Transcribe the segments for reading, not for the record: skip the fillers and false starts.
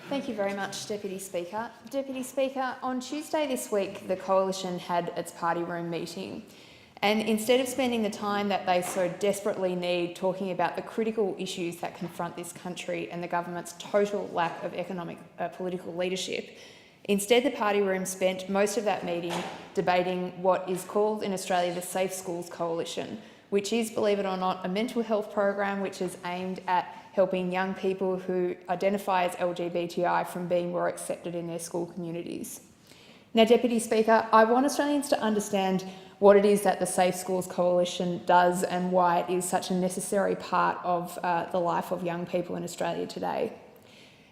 Thank you very much, Deputy Speaker. Deputy Speaker, on Tuesday this week, the Coalition had its party room meeting. And instead of spending the time that they so desperately need talking about the critical issues that confront this country and the government's total lack of economic political leadership, instead the party room spent most of that meeting debating what is called in Australia the Safe Schools Coalition, which is, believe it or not, a mental health program which is aimed at helping young people who identify as LGBTI from being more accepted in their school communities. Now, Deputy Speaker, I want Australians to understand what it is that the Safe Schools Coalition does and why it is such a necessary part of the life of young people in Australia today.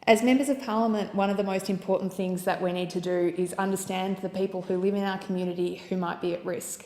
As members of Parliament, one of the most important things that we need to do is understand the people who live in our community who might be at risk.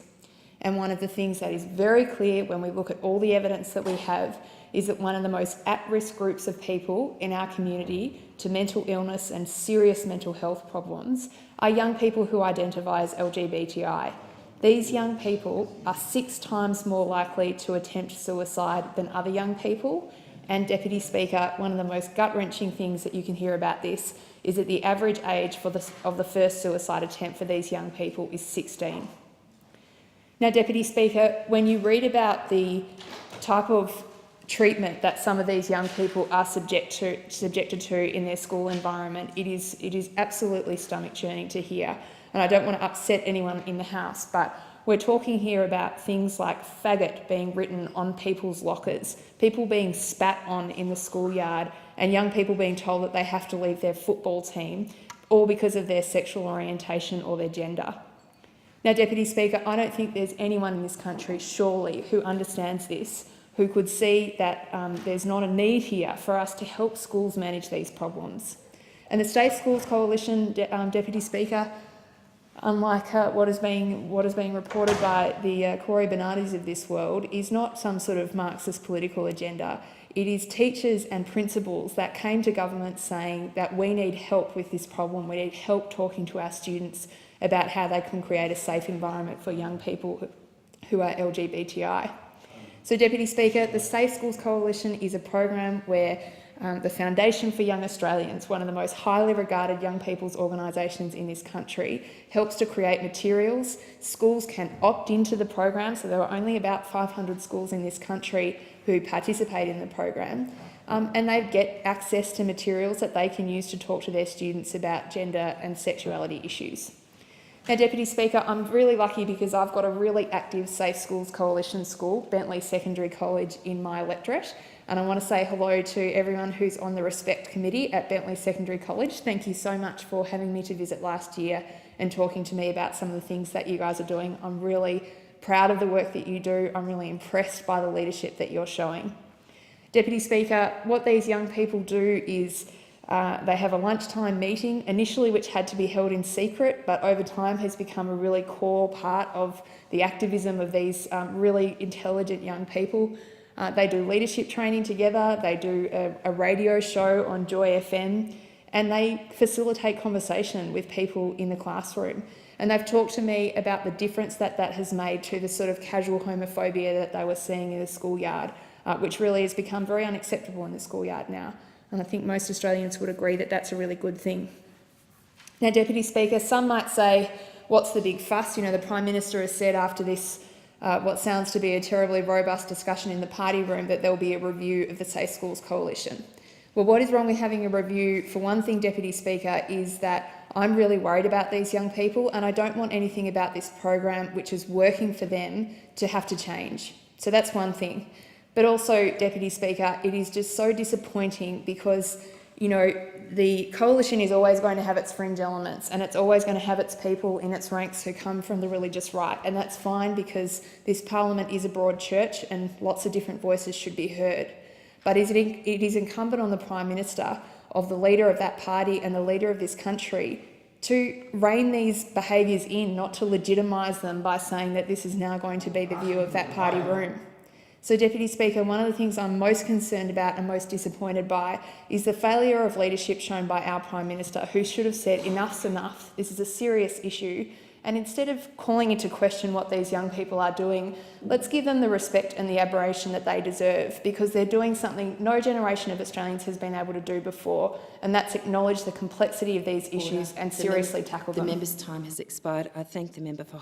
And one of the things that is very clear when we look at all the evidence that we have is that one of the most at-risk groups of people in our community to mental illness and serious mental health problems are young people who identify as LGBTI. These young people are 6 times more likely to attempt suicide than other young people. And Deputy Speaker, one of the most gut-wrenching things that you can hear about this is that the average age of the first suicide attempt for these young people is 16. Now, Deputy Speaker, when you read about the type of treatment that some of these young people are subjected to in their school environment, it is absolutely stomach-churning to hear. And I don't want to upset anyone in the House, but we're talking here about things like faggot being written on people's lockers, people being spat on in the schoolyard, and young people being told that they have to leave their football team, all because of their sexual orientation or their gender. Now, Deputy Speaker, I don't think there's anyone in this country, surely, who understands this, who could see that there's not a need here for us to help schools manage these problems. And the Safe Schools Coalition, Deputy Speaker, unlike what is being reported by the Corey Bernardis of this world, is not some sort of Marxist political agenda. It is teachers and principals that came to government saying that we need help with this problem, we need help talking to our students about how they can create a safe environment for young people who are LGBTI. So, Deputy Speaker, the Safe Schools Coalition is a program where the Foundation for Young Australians, one of the most highly regarded young people's organisations in this country, helps to create materials. Schools can opt into the program, so there are only about 500 schools in this country who participate in the program, and they get access to materials that they can use to talk to their students about gender and sexuality issues. Now, Deputy Speaker, I'm really lucky because I've got a really active Safe Schools Coalition school, Bentley Secondary College, in my electorate. And I want to say hello to everyone who's on the Respect Committee at Bentley Secondary College. Thank you so much for having me to visit last year and talking to me about some of the things that you guys are doing. I'm really proud of the work that you do. I'm really impressed by the leadership that you're showing. Deputy Speaker, what these young people do is they have a lunchtime meeting, initially which had to be held in secret, but over time has become a really core part of the activism of these really intelligent young people. They do leadership training together, they do a radio show on Joy FM, and they facilitate conversation with people in the classroom. And they've talked to me about the difference that that has made to the sort of casual homophobia that they were seeing in the schoolyard, which really has become very unacceptable in the schoolyard now. And I think most Australians would agree that that's a really good thing. Now, Deputy Speaker, some might say, what's the big fuss? You know, the Prime Minister has said after this, what sounds to be a terribly robust discussion in the party room, that there'll be a review of the Safe Schools Coalition. Well, what is wrong with having a review? For one thing, Deputy Speaker, is that I'm really worried about these young people, and I don't want anything about this program which is working for them to have to change. So that's one thing. But also, Deputy Speaker, it is just so disappointing because, you know, the coalition is always going to have its fringe elements and it's always going to have its people in its ranks who come from the religious right. And that's fine because this parliament is a broad church and lots of different voices should be heard. But it is incumbent on the Prime Minister, of the leader of that party and the leader of this country, to rein these behaviours in, not to legitimise them by saying that this is now going to be the view of that party room. So, Deputy Speaker, one of the things I'm most concerned about and most disappointed by is the failure of leadership shown by our Prime Minister, who should have said enough's enough, this is a serious issue, And instead of calling into question what these young people are doing, let's give them the respect and the admiration that they deserve, because they're doing something no generation of Australians has been able to do before, and that's acknowledge the complexity of these issues and seriously tackle them. The member's time has expired. I thank the member for